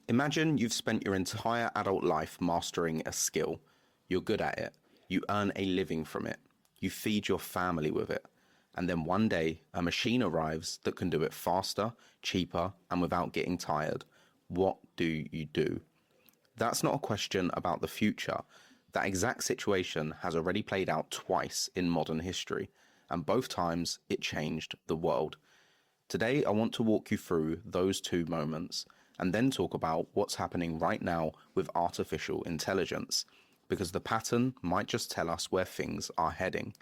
Imagine you've spent your entire adult life mastering a skill. You're good at it. You earn a living from it. You feed your family with it. And then one day, a machine arrives that can do it faster, cheaper, and without getting tired. What do you do? That's not a question about the future. That exact situation has already played out twice in modern history, and both times it changed the world. Today, I want to walk you through those two moments and then talk about what's happening right now with artificial intelligence, because the pattern might just tell us where things are heading.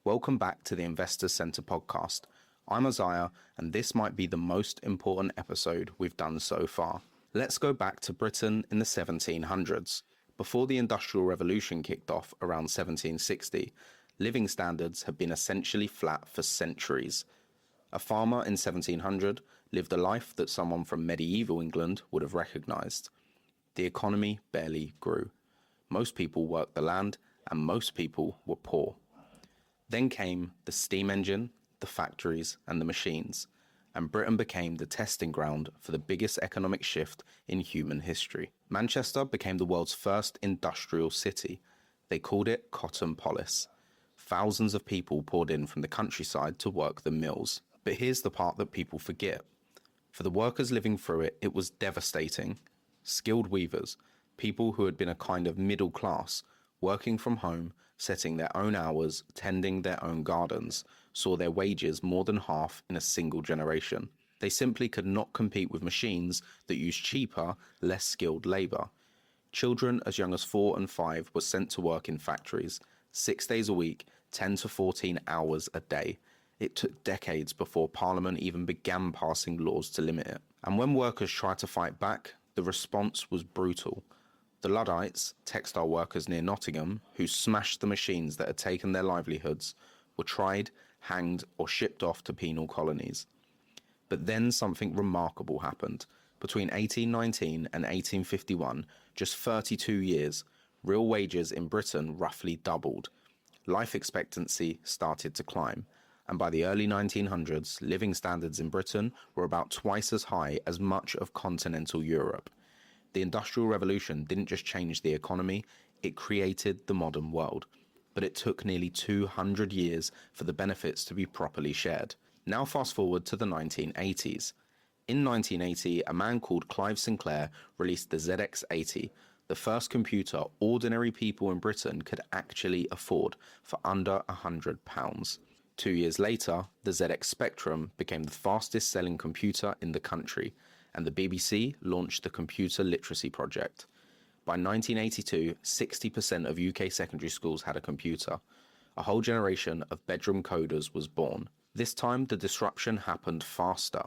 Welcome back to the Investors Centre podcast. I'm Isiah, and this might be the most important episode we've done so far. Let's go back to Britain in the 1700s. Before the Industrial Revolution kicked off around 1760, living standards had been essentially flat for centuries. A farmer in 1700 lived a life that someone from medieval England would have recognised. The economy barely grew. Most people worked the land, and most people were poor. Then came the steam engine, the factories, and the machines, and Britain became the testing ground for the biggest economic shift in human history. Manchester became the world's first industrial city. They called it Cottonpolis. Thousands of people poured in from the countryside to work the mills. But here's the part that people forget. For the workers living through it, it was devastating. Skilled weavers, people who had been a kind of middle class, working from home, setting their own hours, tending their own gardens, saw their wages more than half in a single generation. They simply could not compete with machines that used cheaper, less skilled labour. Children as young as 4 and 5 were sent to work in factories, 6 days a week, 10 to 14 hours a day. It took decades before Parliament even began passing laws to limit it. And when workers tried to fight back, the response was brutal. The Luddites, textile workers near Nottingham, who smashed the machines that had taken their livelihoods, were tried, hanged, or shipped off to penal colonies. But then something remarkable happened. Between 1819 and 1851, just 32 years, real wages in Britain roughly doubled. Life expectancy started to climb. And by the early 1900s, living standards in Britain were about twice as high as much of continental Europe. The Industrial Revolution didn't just change the economy, it created the modern world. But it took nearly 200 years for the benefits to be properly shared. Now fast forward to the 1980s. In 1980, a man called Clive Sinclair released the ZX80, the first computer ordinary people in Britain could actually afford for under £100. 2 years later, the ZX Spectrum became the fastest selling computer in the country, and the BBC launched the Computer Literacy Project. By 1982, 60% of UK secondary schools had a computer. A whole generation of bedroom coders was born. This time, the disruption happened faster.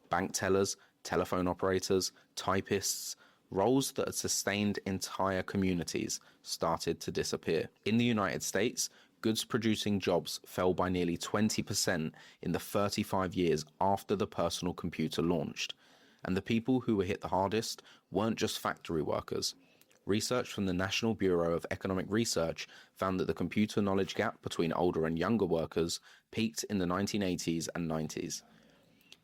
Bank tellers, telephone operators, typists, roles that had sustained entire communities started to disappear. In the United States, goods-producing jobs fell by nearly 20% in the 35 years after the personal computer launched. And the people who were hit the hardest weren't just factory workers. Research from the National Bureau of Economic Research found that the computer knowledge gap between older and younger workers peaked in the 1980s and 90s.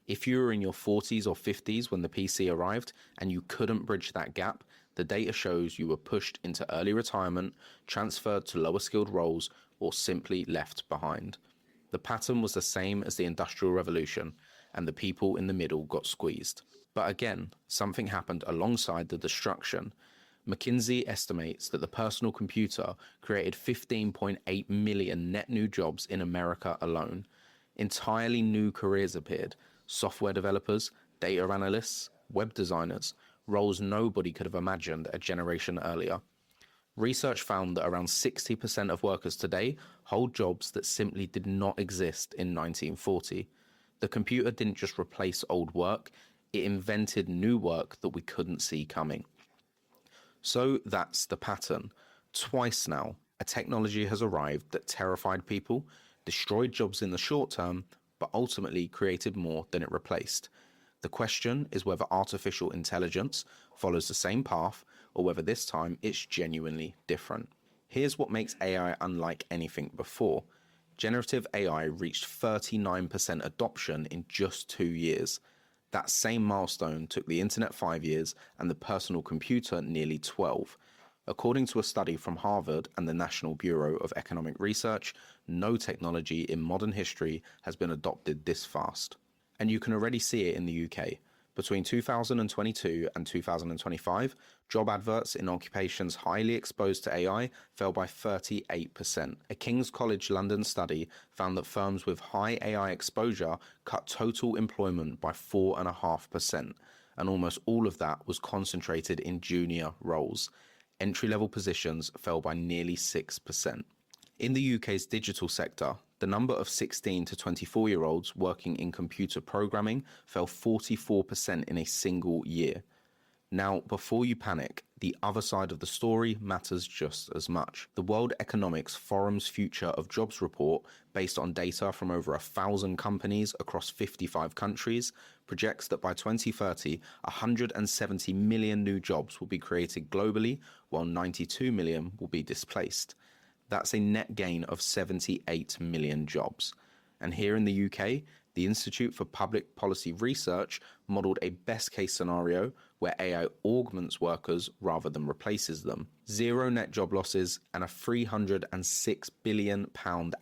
If you were in your 40s or 50s when the PC arrived and you couldn't bridge that gap, the data shows you were pushed into early retirement, transferred to lower skilled roles, or simply left behind. The pattern was the same as the Industrial Revolution, and the people in the middle got squeezed. But again, something happened alongside the destruction. McKinsey estimates that the personal computer created 15.8 million net new jobs in America alone. Entirely new careers appeared: software developers, data analysts, web designers, roles nobody could have imagined a generation earlier. Research found that around 60% of workers today hold jobs that simply did not exist in 1940. The computer didn't just replace old work, it invented new work that we couldn't see coming. So that's the pattern. Twice now, a technology has arrived that terrified people, destroyed jobs in the short term, but ultimately created more than it replaced. The question is whether artificial intelligence follows the same path, or whether this time it's genuinely different. Here's what makes AI unlike anything before. Generative AI reached 39% adoption in just 2 years. That same milestone took the internet 5 years and the personal computer nearly 12. According to a study from Harvard and the National Bureau of Economic Research, no technology in modern history has been adopted this fast. And you can already see it in the UK. Between 2022 and 2025, job adverts in occupations highly exposed to AI fell by 38%. A King's College London study found that firms with high AI exposure cut total employment by 4.5%, and almost all of that was concentrated in junior roles. Entry-level positions fell by nearly 6%. In the UK's digital sector, the number of 16 to 24-year-olds working in computer programming fell 44% in a single year. Now, before you panic, the other side of the story matters just as much. The World Economic Forum's Future of Jobs report, based on data from over 1,000 companies across 55 countries, projects that by 2030, 170 million new jobs will be created globally, while 92 million will be displaced. That's a net gain of 78 million jobs. And here in the UK, the Institute for Public Policy Research modelled a best-case scenario where AI augments workers rather than replaces them. Zero net job losses and a £306 billion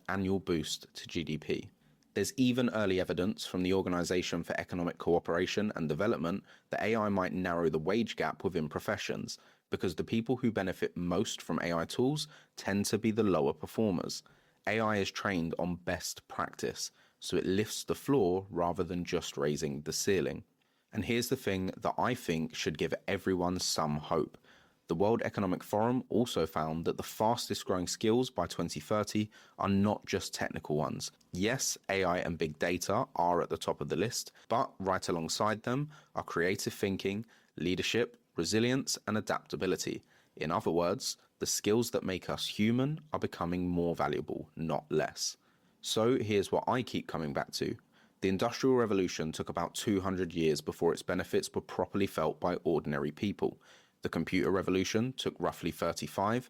annual boost to GDP. There's even early evidence from the Organisation for Economic Cooperation and Development that AI might narrow the wage gap within professions, because the people who benefit most from AI tools tend to be the lower performers. AI is trained on best practice, so it lifts the floor rather than just raising the ceiling. And here's the thing that I think should give everyone some hope. The World Economic Forum also found that the fastest growing skills by 2030 are not just technical ones. Yes, AI and big data are at the top of the list, but right alongside them are creative thinking, leadership, resilience, and adaptability. In other words, the skills that make us human are becoming more valuable, not less. So here's what I keep coming back to. The Industrial Revolution took about 200 years before its benefits were properly felt by ordinary people. The Computer Revolution took roughly 35.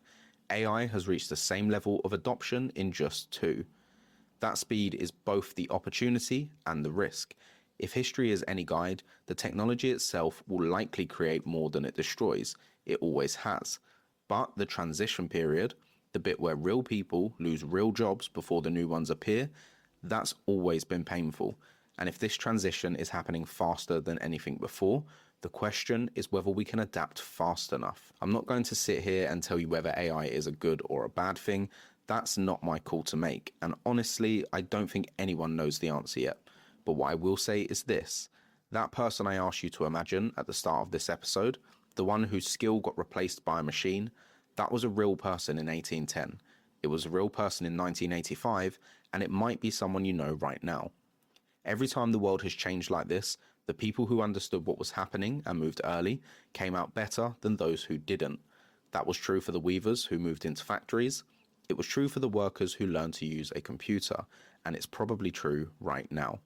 AI has reached the same level of adoption in just 2. That speed is both the opportunity and the risk. If history is any guide, the technology itself will likely create more than it destroys. It always has. But the transition period, the bit where real people lose real jobs before the new ones appear, that's always been painful. And if this transition is happening faster than anything before, the question is whether we can adapt fast enough. I'm not going to sit here and tell you whether AI is a good or a bad thing. That's not my call to make. And honestly, I don't think anyone knows the answer yet. But what I will say is this. That person I asked you to imagine at the start of this episode, the one whose skill got replaced by a machine, that was a real person in 1810. It was a real person in 1985, and it might be someone you know right now. Every time the world has changed like this, the people who understood what was happening and moved early came out better than those who didn't. That was true for the weavers who moved into factories. It was true for the workers who learned to use a computer, and it's probably true right now.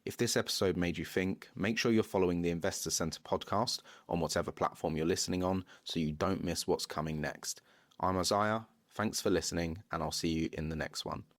If this episode made you think, make sure you're following the Investor Centre podcast on whatever platform you're listening on so you don't miss what's coming next. I'm Isiah, thanks for listening, and I'll see you in the next one.